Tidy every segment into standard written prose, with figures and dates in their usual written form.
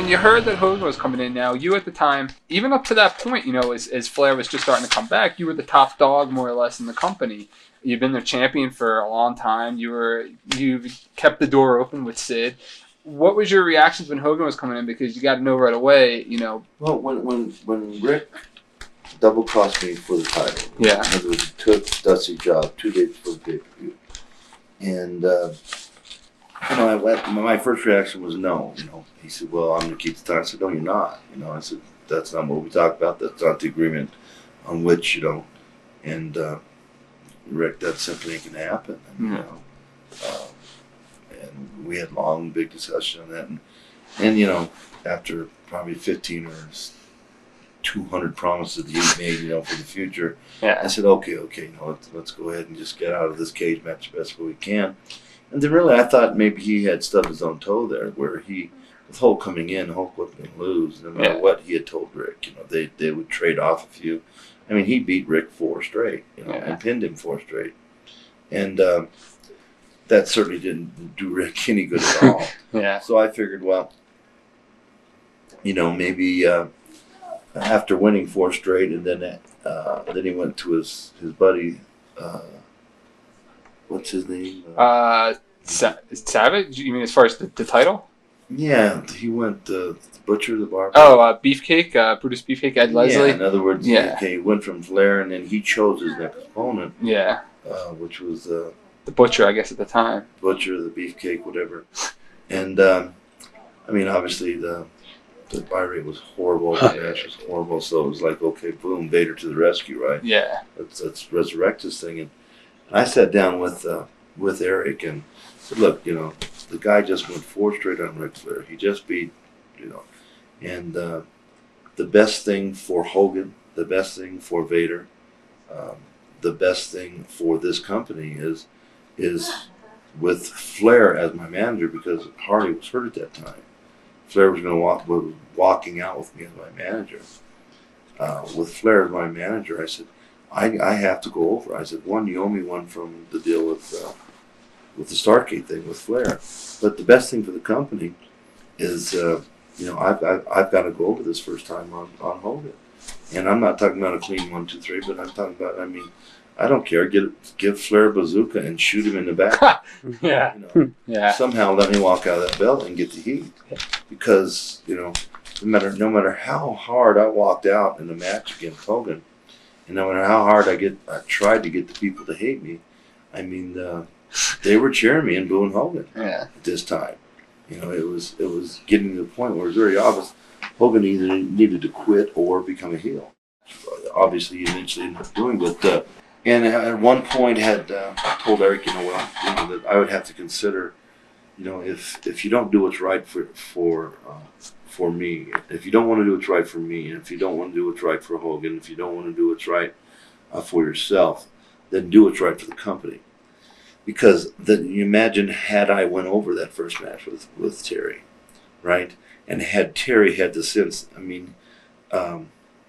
when you heard that Hogan was coming in now, you at the time, even up to that point, as Flair was just starting to come back, you were the top dog more or less in the company. You've been their champion for a long time. You kept the door open with Sid. What was your reactions when Hogan was coming in? Because you got to know right away, Well, when Rick double crossed me for the title, yeah, in other words, he took Dusty's job 2 days before the pay-per-view, and I went. My first reaction was no. He said, "Well, I'm going to keep the title." I said, "No, you're not." I said, "That's not what we talked about. That's not the agreement on which and Rick, that simply ain't going to happen." And, and we had long, big discussion on that, and after probably 15 or 200 promises that he made, for the future, I said, okay, let's go ahead and just get out of this cage match the best way we can. And then really, I thought maybe he had stubbed his own toe there, where with Hulk coming in, Hulk wasn't going to lose, no matter what he had told Rick. They would trade off a few. I mean, he beat Rick 4 straight, and pinned him 4 straight, and that certainly didn't do Rick any good at all. So I figured, well, maybe after winning 4 straight, and then he went to his buddy. What's his name? Savage? You mean as far as the title? Yeah, he went Butcher, the Barber. Oh, Beefcake, Brutus Beefcake, Ed Leslie. Yeah, in other words, he went from Flair, and then he chose his next opponent. Yeah. Which was the Butcher, I guess, at the time. Butcher, the Beefcake, whatever. And obviously the buy rate was horrible. The match was horrible. So it was like, okay, boom, Vader to the rescue, right? Yeah. Let's resurrect this thing. And I sat down with Eric and said, look, the guy just went 4 straight on Ric Flair. He just beat, and the best thing for Hogan, the best thing for Vader, the best thing for this company is with Flair as my manager, because Harley was hurt at that time. Flair was walking out with me as my manager. With Flair as my manager, I said, I have to go over. I said, one, you owe me one from the deal with the Stargate thing with Flair. But the best thing for the company is, I've got to go over this first time on Hogan. And I'm not talking about a clean 1, 2, 3, but I'm talking about, I don't care. Give Flair a bazooka and shoot him in the back. Somehow let me walk out of that belt and get the heat. Because, no matter how hard I walked out in the match against Hogan, and no matter how hard I tried to get the people to hate me, they were cheering me and booing Hogan at this time. It was getting to the point where it was very obvious Hogan either needed to quit or become a heel. Obviously, he eventually ended up doing it. And at one point, had told Eric, that I would have to consider, if you don't do what's right for me, if you don't want to do what's right for me, and if you don't want to do what's right for Hogan, if you don't want to do what's right for yourself, then do what's right for the company. Because then you imagine, had I went over that first match with Terry, right, and had Terry had the sense,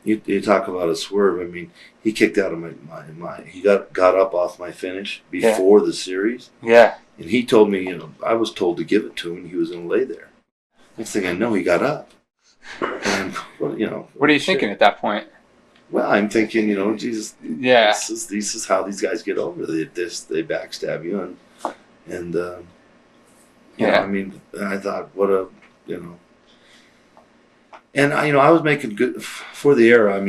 you talk about a swerve. He kicked out of my he got up off my finish before the series. Yeah. And he told me, I was told to give it to him. He was going to lay there. Next thing I know, he got up. And what are you thinking at that point? Well, I'm thinking, Jesus. Yeah. This is how these guys get over. They backstab you, and I thought, what a And I was making good for the era. I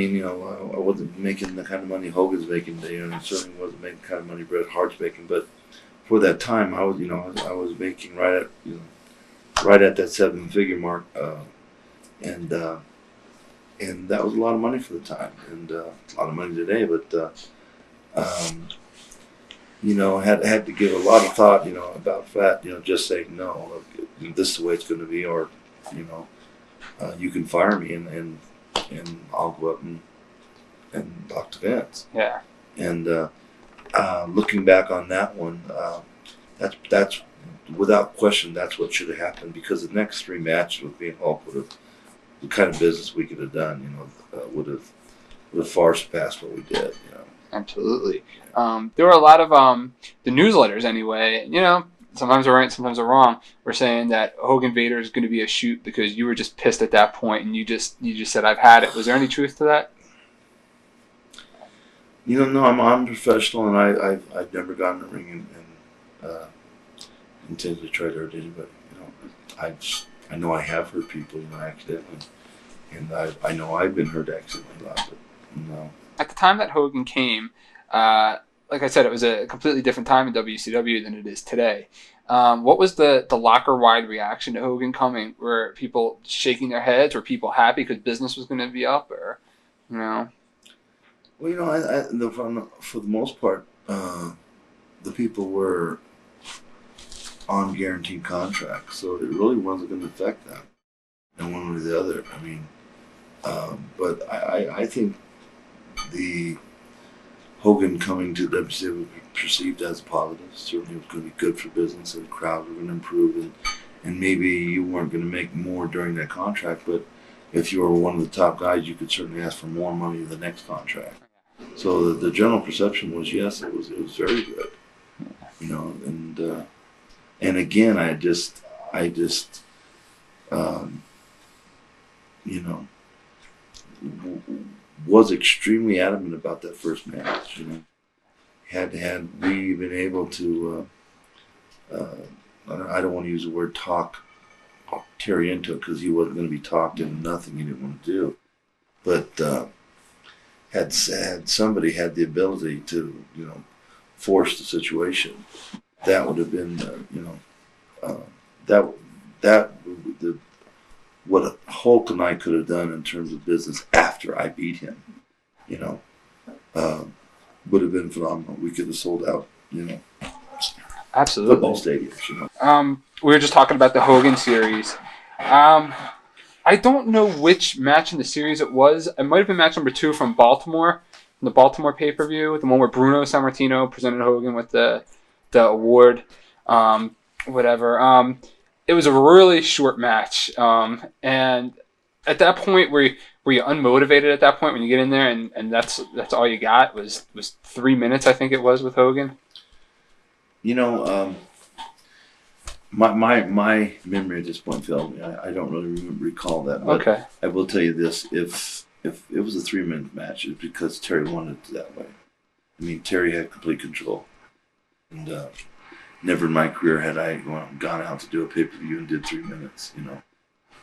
wasn't making the kind of money Hogan's making. And certainly wasn't making the kind of money Bret Hart's making. But for that time, I was making right at that 7-figure mark, and that was a lot of money for the time, and a lot of money today. But had to give a lot of thought, about that. Just saying no. Look, this is the way it's going to be, or you can fire me and I'll go up and talk to Vince. Yeah. And looking back on that one, that's without question, that's what should have happened, because the next 3 matches with me and Hulk would have, the kind of business we could have done, would have far surpassed what we did. Absolutely. There were a lot of the newsletters anyway. sometimes they're right, sometimes they're wrong, were saying that Hogan Vader is going to be a shoot because you were just pissed at that point and you just said, I've had it. Was there any truth to that? No, I'm professional, and I've never gotten in the ring and intended to try to hurt anybody. I know I have hurt people, accidentally, and I know I've been hurt accidentally a lot, but no. At the time that Hogan came, like I said, it was a completely different time in WCW than it is today. What was the locker-wide reaction to Hogan coming? Were people shaking their heads? Were people happy because business was going to be up? Or, Well, for the most part, the people were on guaranteed contracts, so it really wasn't going to affect them in one way or the other. But I think the Hogan coming to WCW would be perceived as positive. Certainly it was going to be good for business, and the crowd were going to improve, and maybe you weren't going to make more during that contract, but if you were one of the top guys, you could certainly ask for more money in the next contract. So the general perception was, yes, it was very good, and again, I just was extremely adamant about that first match. Had we been able to, I don't want to use the word talk Terry into it because he wasn't going to be talked into nothing he didn't want to do, but had somebody had the ability to force the situation, that would have been what Hulk and I could have done in terms of business after I beat him, would have been phenomenal. We could have sold out, absolutely, football stadiums. We were just talking about the Hogan series. I don't know which match in the series it was. It might have been match number 2 from Baltimore, the Baltimore pay-per-view, the one where Bruno Sammartino presented Hogan with the award, whatever. It was a really short match, and at that point, were you unmotivated at that point when you get in there, and that's all you got was 3 minutes, I think it was, with Hogan? My memory at this point failed me. I don't really recall that. But okay. I will tell you this: if it was a 3-minute match, it's because Terry wanted it that way. Terry had complete control, and never in my career had I gone out to do a pay-per-view and did 3 minutes.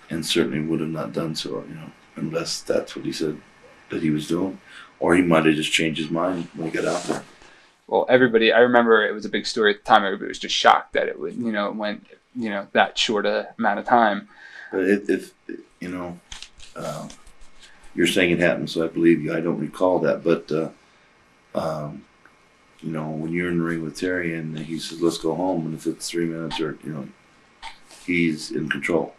And certainly would have not done so. Unless that's what he said that he was doing, or he might have just changed his mind when he got out there. Well, I remember it was a big story at the time. Everybody was just shocked that it would, it went, that short amount of time. But if you're saying it happened, so I believe you. I don't recall that, but when you're in the ring with Terry and he says, "Let's go home," and if it's 3 minutes or he's in control,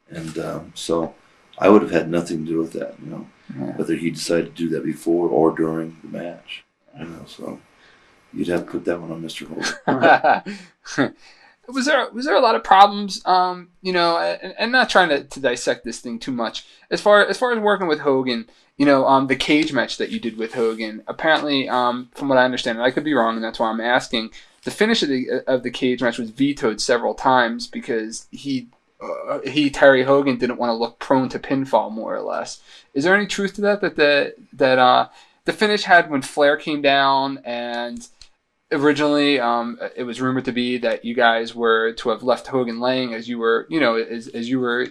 and so I would have had nothing to do with that. Whether he decided to do that before or during the match. So you'd have to put that one on Mr. Hogan. Was there a lot of problems? And not trying to dissect this thing too much. As far as working with Hogan, the cage match that you did with Hogan. Apparently, from what I understand, and I could be wrong, and that's why I'm asking. The finish of the cage match was vetoed several times because Terry Hogan didn't want to look prone to pinfall, more or less. Is there any truth to that? That the finish had when Flair came down, and originally it was rumored to be that you guys were to have left Hogan laying as you were, as you were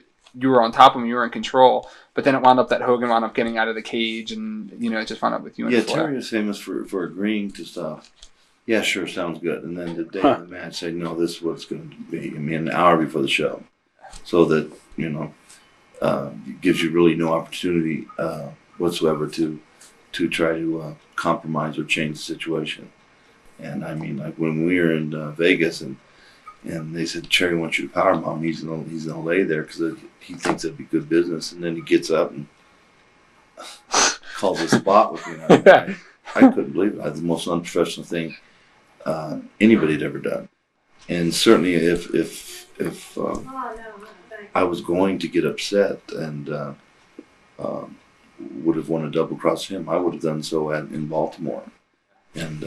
on top of him, you were in control. But then it wound up that Hogan wound up getting out of the cage, and it just wound up with you and Flair. Terry was famous for agreeing to stuff. Yeah, sure, sounds good. And then the day of the match, say, no, this is what it's going to be. An hour before the show, so that it gives you really no opportunity whatsoever to try to compromise or change the situation. And like when we were in Vegas and they said, "Cherry wants you to powerbomb," he's gonna lay there because he thinks it'd be good business, and then he gets up and calls a spot with me. I couldn't believe it. It's the most unprofessional thing anybody had ever done. And certainly if I was going to get upset and would have wanted to double cross him, I would have done so in Baltimore, and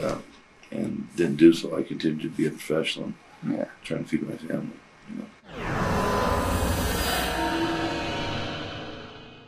didn't do so. I continued to be a professional. Yeah. trying to feed my family.